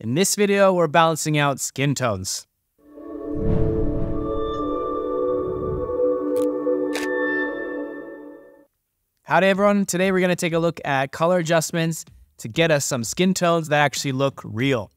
In this video, we're balancing out skin tones. Howdy everyone, today we're going to take a look at color adjustments to get us some skin tones that actually look real.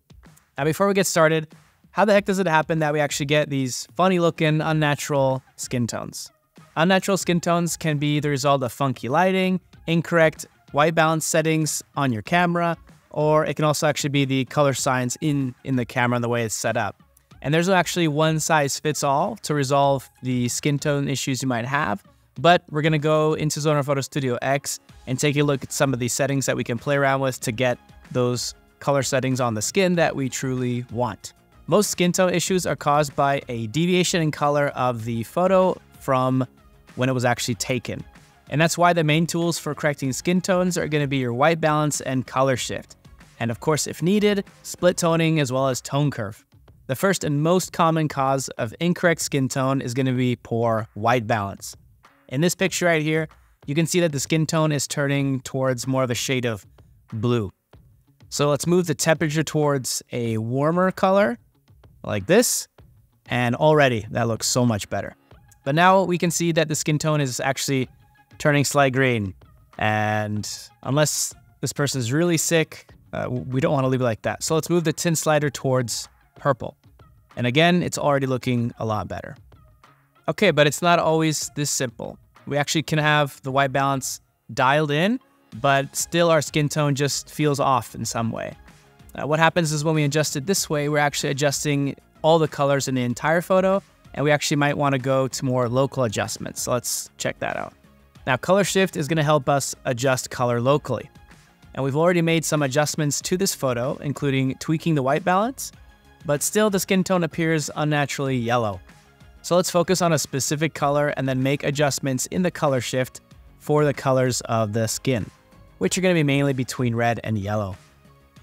Now before we get started, how the heck does it happen that we actually get these funny looking, unnatural skin tones? Unnatural skin tones can be the result of funky lighting, incorrect white balance settings on your camera, or it can also actually be the color science in the camera and the way it's set up. And there's actually one size fits all to resolve the skin tone issues you might have, but we're gonna go into Zoner Photo Studio X and take a look at some of the settings that we can play around with to get those color settings on the skin that we truly want. Most skin tone issues are caused by a deviation in color of the photo from when it was actually taken. And that's why the main tools for correcting skin tones are gonna be your white balance and color shift. And of course, if needed, split toning as well as tone curve. The first and most common cause of incorrect skin tone is gonna be poor white balance. In this picture right here, you can see that the skin tone is turning towards more of a shade of blue. So let's move the temperature towards a warmer color, like this, and already that looks so much better. But now we can see that the skin tone is actually turning slight green, and unless this person is really sick, we don't want to leave it like that. So let's move the tint slider towards purple. And again, it's already looking a lot better. Okay, but it's not always this simple. We actually can have the white balance dialed in, but still our skin tone just feels off in some way. What happens is when we adjust it this way, we're actually adjusting all the colors in the entire photo, and we actually might want to go to more local adjustments. So let's check that out. Now, color shift is going to help us adjust color locally. And we've already made some adjustments to this photo, including tweaking the white balance, but still the skin tone appears unnaturally yellow. So let's focus on a specific color and then make adjustments in the color shift for the colors of the skin, which are going to be mainly between red and yellow.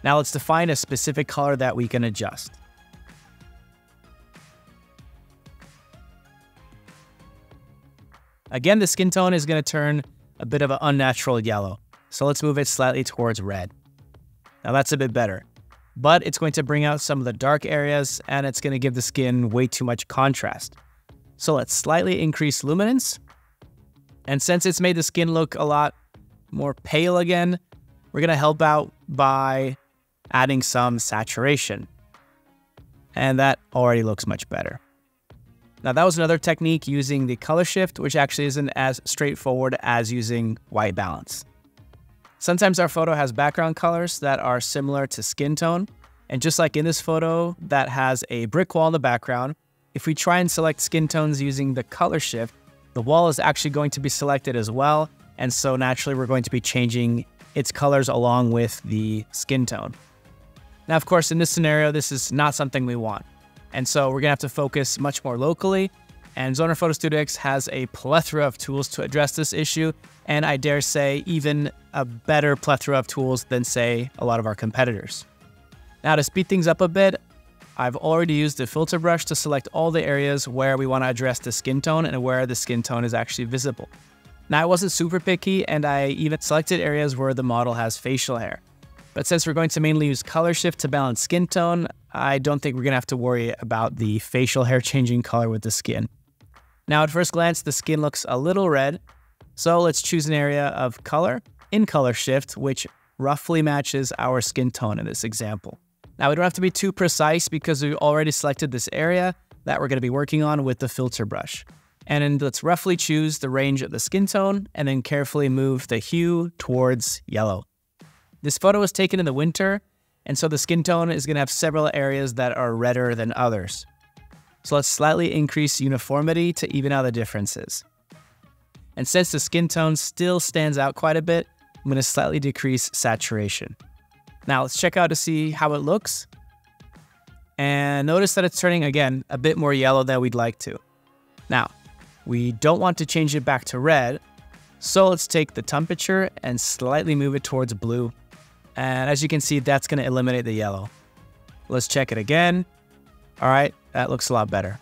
Now let's define a specific color that we can adjust. Again, the skin tone is going to turn a bit of an unnatural yellow. So let's move it slightly towards red. Now that's a bit better, but it's going to bring out some of the dark areas and it's going to give the skin way too much contrast. So let's slightly increase luminance. And since it's made the skin look a lot more pale again, we're going to help out by adding some saturation. And that already looks much better. Now that was another technique using the color shift, which actually isn't as straightforward as using white balance. Sometimes our photo has background colors that are similar to skin tone. And just like in this photo that has a brick wall in the background, if we try and select skin tones using the color shift, the wall is actually going to be selected as well. And so naturally we're going to be changing its colors along with the skin tone. Now, of course, in this scenario, this is not something we want. And so we're gonna have to focus much more locally. And Zoner Photo Studio X has a plethora of tools to address this issue, and I dare say even a better plethora of tools than, say, a lot of our competitors. Now to speed things up a bit, I've already used the filter brush to select all the areas where we want to address the skin tone and where the skin tone is actually visible. Now I wasn't super picky, and I even selected areas where the model has facial hair. But since we're going to mainly use color shift to balance skin tone, I don't think we're gonna have to worry about the facial hair changing color with the skin. Now at first glance, the skin looks a little red, so let's choose an area of color in color shift, which roughly matches our skin tone in this example. Now we don't have to be too precise because we already selected this area that we're gonna be working on with the filter brush. And then let's roughly choose the range of the skin tone and then carefully move the hue towards yellow. This photo was taken in the winter, and so the skin tone is gonna have several areas that are redder than others. So let's slightly increase uniformity to even out the differences. And since the skin tone still stands out quite a bit, I'm gonna slightly decrease saturation. Now let's check out to see how it looks. And notice that it's turning, again, a bit more yellow than we'd like to. Now, we don't want to change it back to red, so let's take the temperature and slightly move it towards blue. And as you can see, that's gonna eliminate the yellow. Let's check it again. All right, that looks a lot better.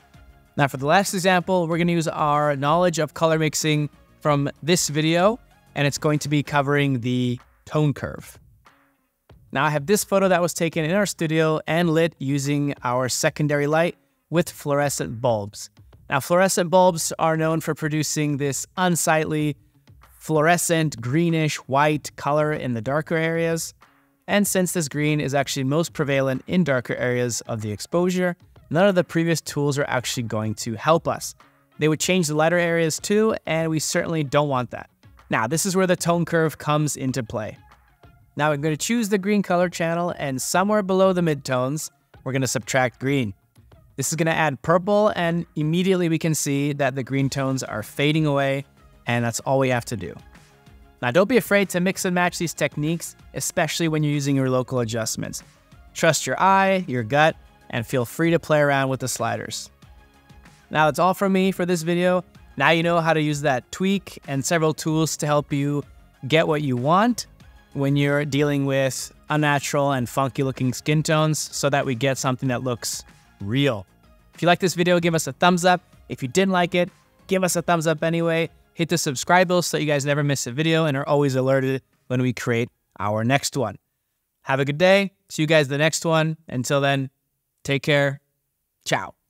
Now for the last example, we're gonna use our knowledge of color mixing from this video, and it's going to be covering the tone curve. Now I have this photo that was taken in our studio and lit using our secondary light with fluorescent bulbs. Now fluorescent bulbs are known for producing this unsightly, fluorescent, greenish, white color in the darker areas. And since this green is actually most prevalent in darker areas of the exposure, none of the previous tools are actually going to help us. They would change the lighter areas too, and we certainly don't want that. Now, this is where the tone curve comes into play. Now I'm going to choose the green color channel, and somewhere below the midtones, we're going to subtract green. This is going to add purple, and immediately we can see that the green tones are fading away, and that's all we have to do. Now, don't be afraid to mix and match these techniques, especially when you're using your local adjustments. Trust your eye, your gut, and feel free to play around with the sliders. Now, that's all from me for this video. Now you know how to use that tweak and several tools to help you get what you want when you're dealing with unnatural and funky looking skin tones so that we get something that looks real. If you like this video, give us a thumbs up. If you didn't like it, give us a thumbs up anyway. Hit the subscribe bell so that you guys never miss a video and are always alerted when we create our next one. Have a good day. See you guys in the next one. Until then, take care. Ciao.